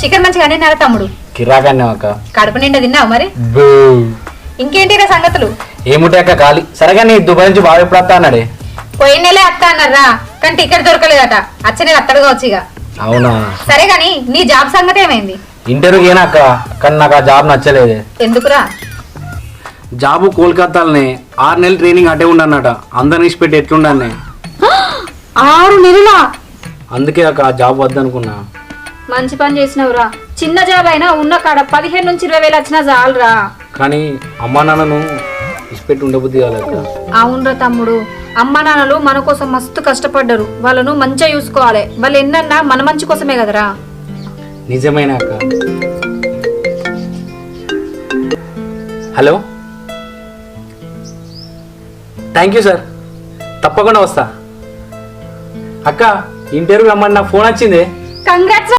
Chicken మంచిగా తిన్నారా తమ్ముడు? కిరాకాన్ని అక్క. కడుపు నిండా తిన్నావు మరి? ఇంకేంటి సంగతులు? ఏముంటాయి అక్క ఖాళీ. సరేగా నీ దుబాయ్ నుంచి బాగా ఎప్పుడు వస్తా అన్నాడే? పోయిన నెలే అత్త అన్నారా, కానీ టికెట్ దొరకలేదట. వచ్చే నెల అత్తడు కావచ్చు ఇక. అవునా? సరే గాని నీ జాబ్ సంగతి ఏమైంది? ఇంటర్వ్యూకి ఏనా అక్క, కానీ నాకు ఆ జాబ్ నచ్చలేదు. ఎందుకురా? జాబు కోల్కతాలోనే 6 నెలలు ట్రైనింగ్ అటే ఉండన్నట. అందరిని ఇచ్చిపెట్టి ఎట్లుండన్నే. 6 నెలలా? అందుకే అక్క ఆ జాబ్ వద్దనుకున్నా. మంచి పని చేసినవురా. చిన్న జాబ్ అయినా ఉన్న కాడ 15 నుంచి 20 వేలు వచ్చినా చాలురా. కానీ అమ్మా నాన్నను ఇచ్చిపెట్టి ఉండబుద్ధి కాలేక. అవునరా తమ్ముడు, అమ్మ నాన్నలు మన కోసం మస్తు కష్టపడ్డారు. వాళ్ళను మంచిగా చూసుకోవాలి. వాళ్ళు ఎన్నన్నా మన మంచి కోసమే కదరా. నిజమైన అక్క. హలో, థ్యాంక్ యూ సార్, తప్పకుండా వస్తా. అక్క ఇంటర్వ్యూ రమ్మని నాకు ఫోన్ వచ్చింది. కంగ్రాట్స్.